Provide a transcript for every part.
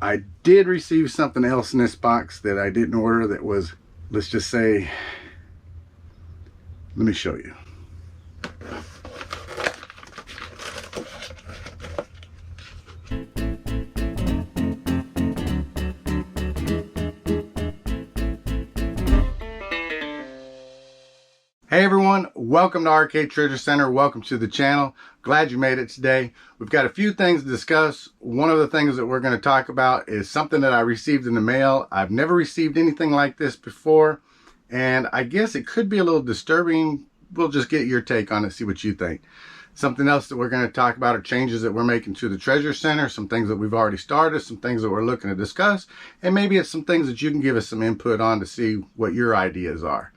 I did receive something else in this box that I didn't order that was, let's just say, let me show you. Hey everyone, welcome to Arcade Treasure Center. Welcome to the channel. Glad you made it today. We've got a few things to discuss. One of the things that we're going to talk about is something that I received in the mail. I've never received anything like this before, and I guess it could be a little disturbing. We'll just get your take on it, see what you think. Something else that we're going to talk about are changes that we're making to the Treasure Center, some things that we've already started, some things that we're looking to discuss, and maybe it's some things that you can give us some input on to see what your ideas are.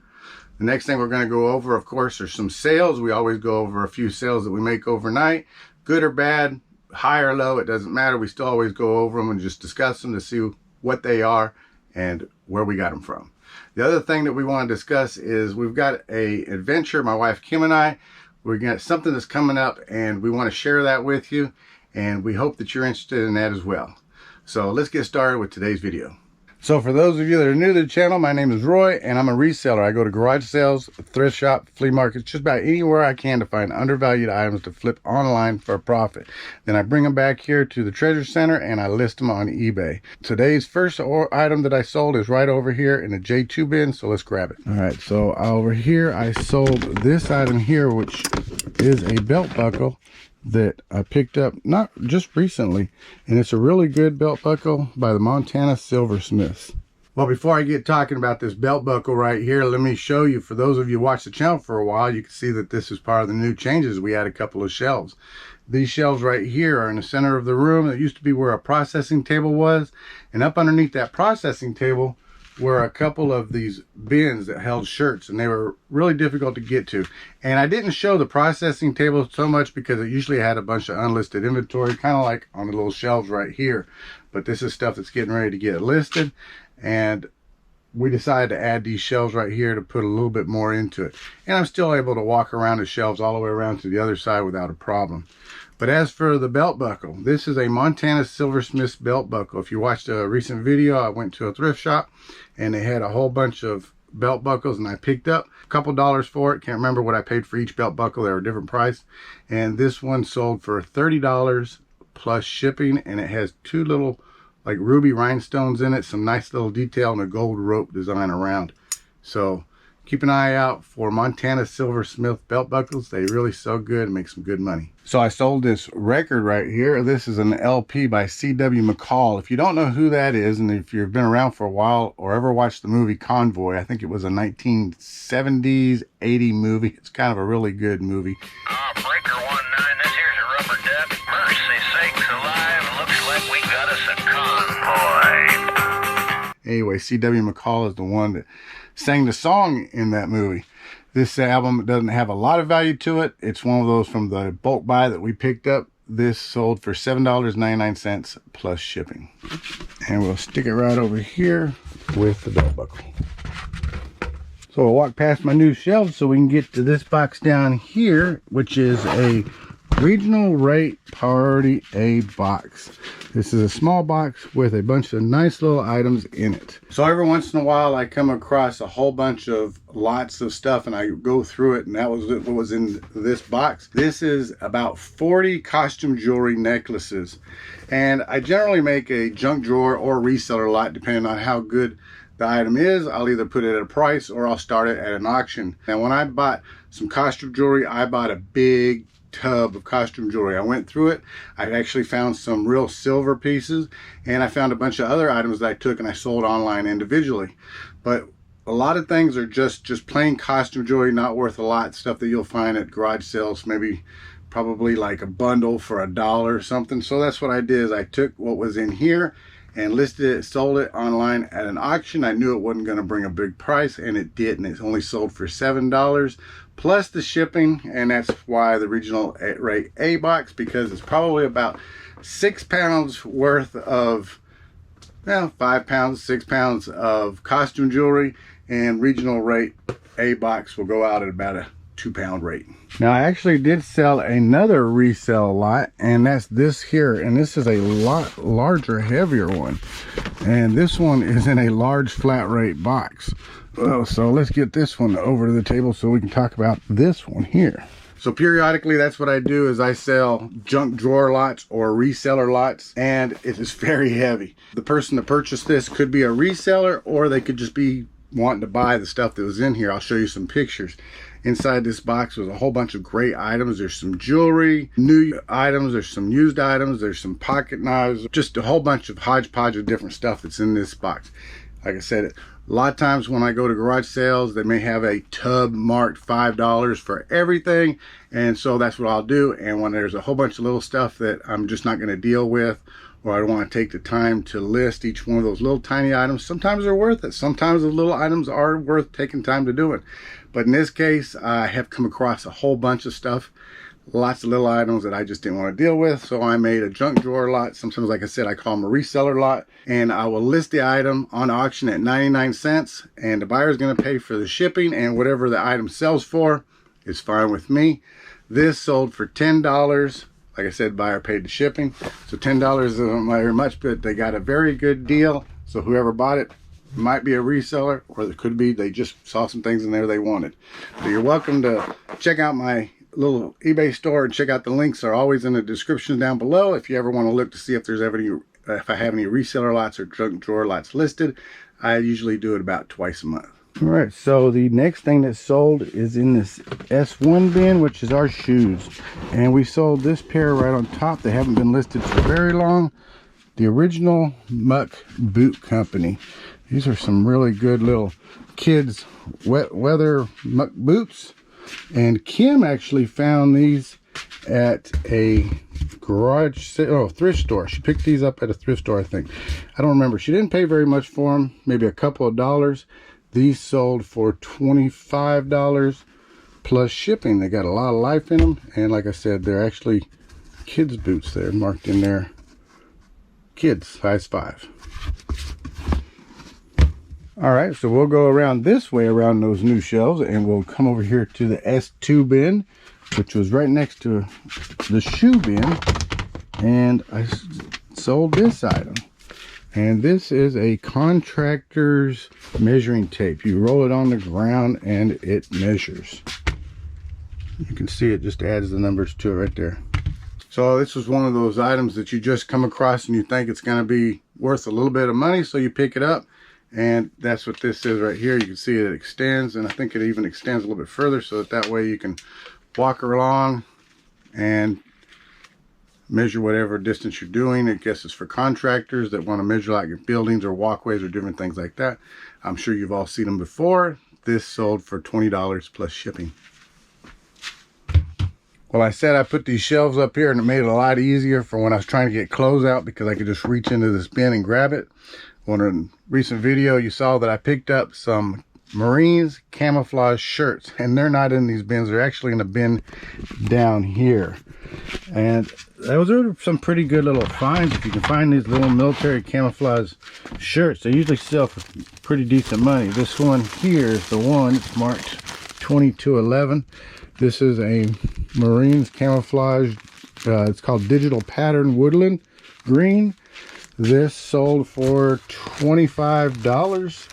The next thing we're going to go over, of course, are some sales. We always go over a few sales that we make overnight, good or bad, high or low, it doesn't matter. We still always go over them and just discuss them to see what they are and where we got them from. The other thing that we want to discuss is we've got an adventure, my wife Kim and I. We've got something that's coming up and we want to share that with you, and we hope that you're interested in that as well. So let's get started with today's video. So for those of you that are new to the channel, my name is Roy and I'm a reseller. I go to garage sales, thrift shop, flea markets, just about anywhere I can to find undervalued items to flip online for a profit. Then I bring them back here to the Treasure Center and I list them on eBay. Today's first item that I sold is right over here in the J2 bin, so let's grab it. All right, so over here I sold this item here, which is a belt buckle that I picked up not just recently, and it's a really good belt buckle by the Montana Silversmiths. Well, before I get talking about this belt buckle right here, let me show you, for those of you who watch the channel for a while, you can see that this is part of the new changes. We had a couple of shelves. These shelves right here are in the center of the room. It used to be where a processing table was, and up underneath that processing table were a couple of these bins that held shirts, and they were really difficult to get to. And I didn't show the processing table so much because it usually had a bunch of unlisted inventory, kind of like on the little shelves right here. But this is stuff that's getting ready to get listed, and we decided to add these shelves right here to put a little bit more into it. And I'm still able to walk around the shelves all the way around to the other side without a problem. But as for the belt buckle, this is a Montana Silversmiths belt buckle. If you watched a recent video, I went to a thrift shop and they had a whole bunch of belt buckles, and I picked up a couple dollars for it. Can't remember what I paid for each belt buckle. They were a different price. And this one sold for $30 plus shipping, and it has two little like ruby rhinestones in it, some nice little detail, and a gold rope design around. So keep an eye out for Montana Silversmith belt buckles. They really sell good and make some good money. So I sold this record right here. This is an LP by C.W. McCall. If you don't know who that is, and if you've been around for a while or ever watched the movie Convoy, I think it was a 1970s, 80 movie. It's kind of a really good movie. Breaker 19, this here's a rubber duck. Mercy sakes alive, looks like we got us a convoy. Anyway, C.W. McCall is the one that sang the song in that movie. This album doesn't have a lot of value to it. It's one of those from the bulk buy that we picked up. This sold for $7.99 plus shipping. And we'll stick it right over here with the belt buckle. So I'll walk past my new shelves so we can get to this box down here, which is a Regional Rate Priority A box. This is a small box with a bunch of nice little items in it. So every once in a while I come across a whole bunch of lots of stuff and I go through it, and that was what was in this box. This is about 40 costume jewelry necklaces, and I generally make a junk drawer or reseller lot depending on how good the item is. I'll either put it at a price or I'll start it at an auction. And when I bought some costume jewelry, I bought a big tub of costume jewelry. I went through it. I actually found some real silver pieces, and I found a bunch of other items that I took and I sold online individually. But a lot of things are just plain costume jewelry, not worth a lot. Stuff that you'll find at garage sales, maybe probably like a bundle for $1 or something. So that's what I did, is I took what was in here and listed it, sold it online at an auction. I knew it wasn't going to bring a big price, and it didn't. It only sold for $7 plus the shipping, and that's why the Regional Rate A box, because it's probably about 6 pounds worth of, well, 5 pounds, 6 pounds of costume jewelry, and Regional Rate A box will go out at about 2-pound rate. Now I actually did sell another resale lot, and that's this here, and this is a lot larger, heavier one, and this one is in a large flat rate box. Well, so let's get this one over to the table so we can talk about this one here. So periodically, that's what I do, is I sell junk drawer lots or reseller lots, and it is very heavy. The person that purchased this could be a reseller, or they could just be wanting to buy the stuff that was in here. I'll show you some pictures. Inside this box was a whole bunch of great items. There's some jewelry, new items, there's some used items, there's some pocket knives, just a whole bunch of hodgepodge of different stuff that's in this box. Like I said, a lot of times when I go to garage sales, they may have a tub marked $5 for everything, and so that's what I'll do. And when there's a whole bunch of little stuff that I'm just not going to deal with, or I don't want to take the time to list each one of those little tiny items, sometimes they're worth it. Sometimes the little items are worth taking time to do it. But in this case, I have come across a whole bunch of stuff, lots of little items that I just didn't want to deal with. So I made a junk drawer lot. Sometimes, like I said, I call them a reseller lot. And I will list the item on auction at 99 cents. And the buyer is going to pay for the shipping, and whatever the item sells for is fine with me. This sold for $10. Like I said, buyer paid the shipping. So $10 isn't very much, but they got a very good deal. So whoever bought it might be a reseller, or it could be they just saw some things in there they wanted. So you're welcome to check out my little eBay store, and check out the links are always in the description down below if you ever want to look to see if there's ever any, if I have any reseller lots or junk drawer lots listed. I usually do it about twice a month. All right, so the next thing that sold is in this S1 bin, which is our shoes, and we sold this pair right on top. They haven't been listed for very long. The Original Muck Boot Company. These are some really good little kids wet weather muck boots, and Kim actually found these at a garage sale, oh, thrift store. She picked these up at a thrift store, I think. I don't remember. She didn't pay very much for them, maybe a couple of dollars. These sold for $25 plus shipping. They got a lot of life in them, and like I said, they're actually kids boots. They're marked in there, kids, size 5. All right, so we'll go around this way around those new shelves, and we'll come over here to the S2 bin, which was right next to the shoe bin, and I sold this item. And this is a Contractor's measuring tape. You roll it on the ground and it measures. You can see it just adds the numbers to it right there. So this was one of those items that you just come across and you think it's going to be worth a little bit of money, so you pick it up. And that's what this is right here. You can see it extends, and I think it even extends a little bit further, so that way you can walk along and measure whatever distance you're doing. I guess it's for contractors that want to measure like your buildings or walkways or different things like that. I'm sure you've all seen them before. This sold for $20 plus shipping. Well, I said I put these shelves up here, and it made it a lot easier for when I was trying to get clothes out, because I could just reach into this bin and grab it. On a recent video, you saw that I picked up some Marines camouflage shirts, and they're not in these bins. They're actually in a bin down here. And those are some pretty good little finds. If you can find these little military camouflage shirts, they usually sell for pretty decent money. This one here is the one. It's marked 2211. This is a Marines camouflage. It's called Digital Pattern Woodland Green. This sold for $25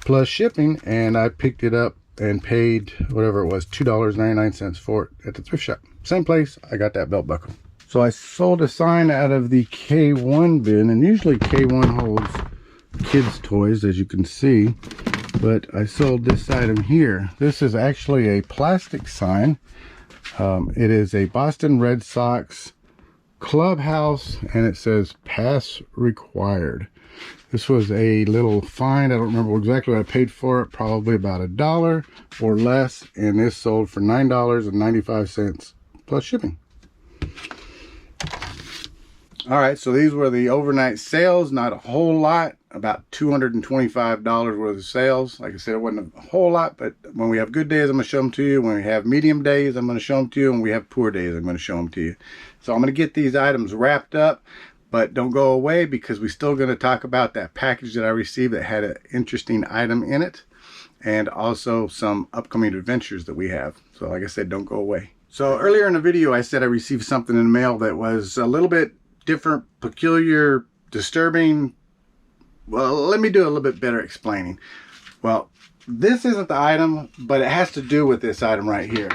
plus shipping, and I picked it up and paid whatever it was, $2.99 for it at the thrift shop. Same place I got that belt buckle. So I sold a sign out of the K1 bin, and usually K1 holds kids' toys, as you can see, but I sold this item here. This is actually a plastic sign. It is a Boston Red Sox clubhouse, and it says pass required. This was a little find. I don't remember exactly what I paid for it, probably about $1 or less, and this sold for $9.95 plus shipping. All right, so these were the overnight sales. Not a whole lot, about $225 worth of sales. Like I said, it wasn't a whole lot, but when we have good days, I'm going to show them to you. When we have medium days, I'm going to show them to you. And when we have poor days, I'm going to show them to you. So I'm going to get these items wrapped up, But don't go away, because we're still going to talk about that package that I received that had an interesting item in it, and also some upcoming adventures that we have. So like I said, don't go away. So earlier in the video, I said I received something in the mail that was a little bit different, peculiar, disturbing. Well, let me do a little bit better explaining. Well, this isn't the item, but it has to do with this item right here.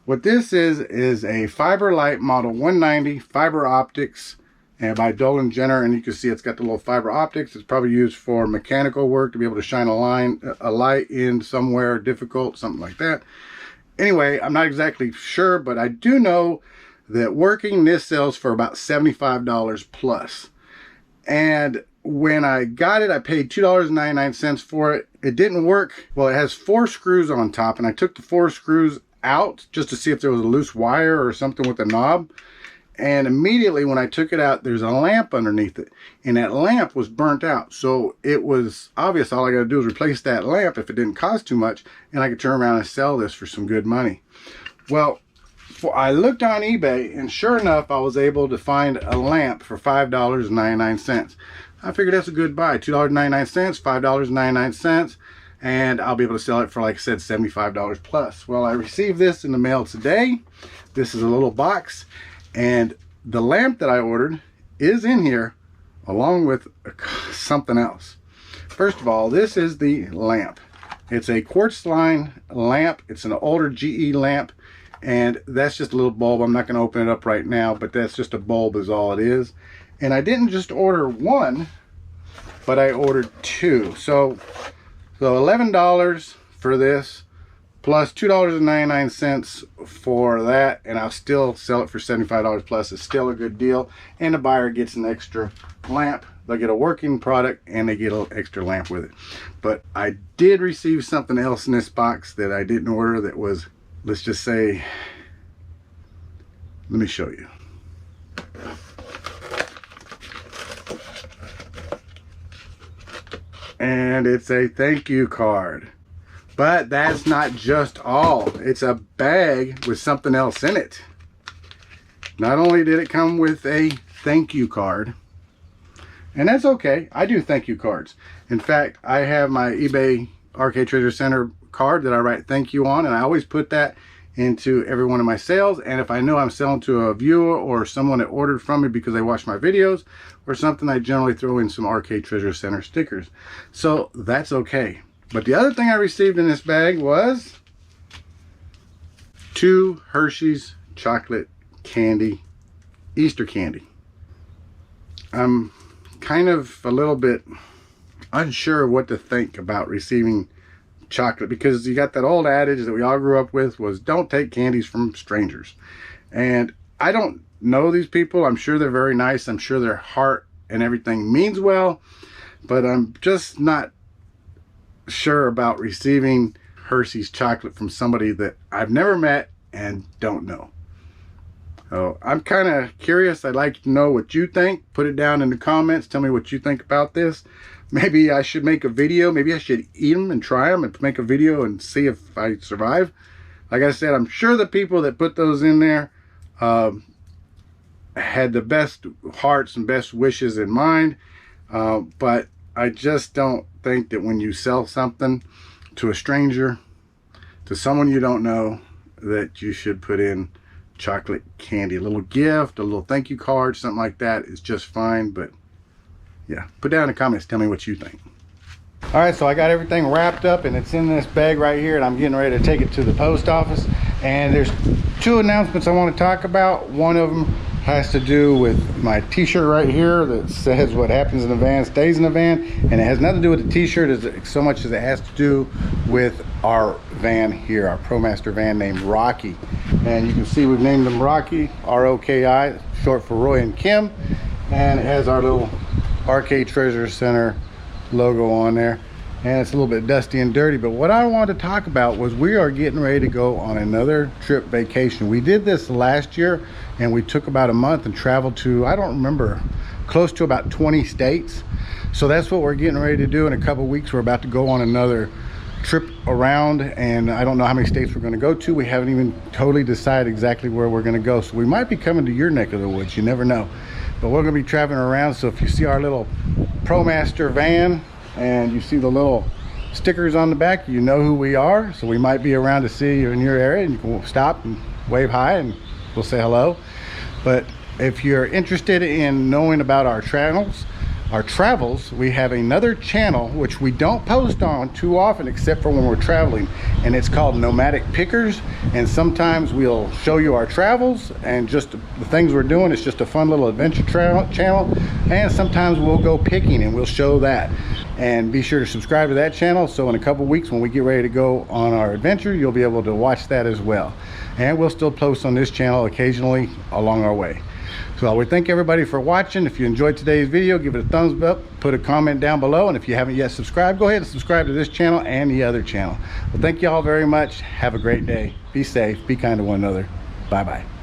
What this is a Fiber Light Model 190 fiber optics, and by Dolan Jenner, and you can see it's got the little fiber optics. It's probably used for mechanical work, to be able to shine a light in somewhere difficult, something like that. Anyway, I'm not exactly sure, but I do know that working this sells for about $75 plus. And when I got it, I paid $2.99 for it. It didn't work. Well, it has 4 screws on top, and I took the 4 screws out just to see if there was a loose wire or something with the knob. And immediately when I took it out, there's a lamp underneath it, and that lamp was burnt out. So it was obvious all I got to do is replace that lamp if it didn't cost too much, and I could turn around and sell this for some good money. Well, I looked on eBay, and sure enough, I was able to find a lamp for $5.99. I figured that's a good buy. $2.99, $5.99, and I'll be able to sell it for, like I said, $75 plus. Well, I received this in the mail today. This is a little box. And the lamp that I ordered is in here, along with something else. First of all, this is the lamp. It's a quartz line lamp. It's an older GE lamp, and that's just a little bulb. I'm not going to open it up right now, but that's just a bulb is all it is. And I didn't just order one, but I ordered 2. So $11 for this, plus $2.99 for that, and I'll still sell it for $75 plus. It's still a good deal, and the buyer gets an extra lamp. They'll get a working product, and they get an extra lamp with it. But I did receive something else in this box that I didn't order that was, let's just say, let me show you. And it's a thank you card. But that's not just all. It's a bag with something else in it. Not only did it come with a thank you card, and that's okay. I do thank you cards. In fact, I have my eBay Arcade Treasure Center card that I write thank you on, and I always put that into every one of my sales. And if I know I'm selling to a viewer or someone that ordered from me because they watched my videos or something, I generally throw in some Arcade Treasure Center stickers. So that's okay. But the other thing I received in this bag was 2 Hershey's chocolate candy, Easter candy. I'm kind of a little bit unsure what to think about receiving chocolate, because you got that old adage that we all grew up with, was don't take candies from strangers. And I don't know these people. I'm sure they're very nice. I'm sure their heart and everything means well, but I'm just not sure about receiving Hershey's chocolate from somebody that I've never met and don't know. So I'm kind of curious. I'd like to know what you think. Put it down in the comments. Tell me what you think about this. Maybe I should make a video. Maybe I should eat them and try them and make a video and see if I survive. Like I said, I'm sure the people that put those in there had the best hearts and best wishes in mind. But I just don't think that when you sell something to a stranger, to someone you don't know, that you should put in chocolate candy. A little gift, a little thank you card, something like that is just fine. But yeah, put down in the comments, tell me what you think. All right, so I got everything wrapped up and it's in this bag right here, and I'm getting ready to take it to the post office. And there's 2 announcements I want to talk about. One of them has to do with my t-shirt right here that says what happens in the van stays in the van, and it has nothing to do with the t-shirt so much as it has to do with our van here, our ProMaster van named Rocky. And you can see we've named them Rocky, R-O-K-I, short for Roy and Kim, and it has our little Arcade Treasure Center logo on there, and it's a little bit dusty and dirty. But what I wanted to talk about was we are getting ready to go on another trip vacation. We did this last year, and we took about a month and traveled to, I don't remember, close to about 20 states. So that's what we're getting ready to do. In a couple weeks we're about to go on another trip around, and I don't know how many states we're going to go to. We haven't even totally decided exactly where we're going to go, so we might be coming to your neck of the woods. You never know. but we're going to be traveling around. So if you see our little ProMaster van and you see the little stickers on the back, you know who we are. So we might be around to see you in your area, and you can stop and wave hi and we'll say hello. But if you're interested in knowing about our travels, we have another channel which we don't post on too often except for when we're traveling, and it's called Nomadic Pickers. And sometimes we'll show you our travels and just the things we're doing. It's just a fun little adventure channel, and sometimes we'll go picking and we'll show that. And be sure to subscribe to that channel, so in a couple weeks when we get ready to go on our adventure, you'll be able to watch that as well. And we'll still post on this channel occasionally along our way. So we thank everybody for watching. If you enjoyed today's video, give it a thumbs up, put a comment down below, and if you haven't yet subscribed, go ahead and subscribe to this channel and the other channel. Well, thank you all very much. Have a great day. Be safe, be kind to one another. Bye bye.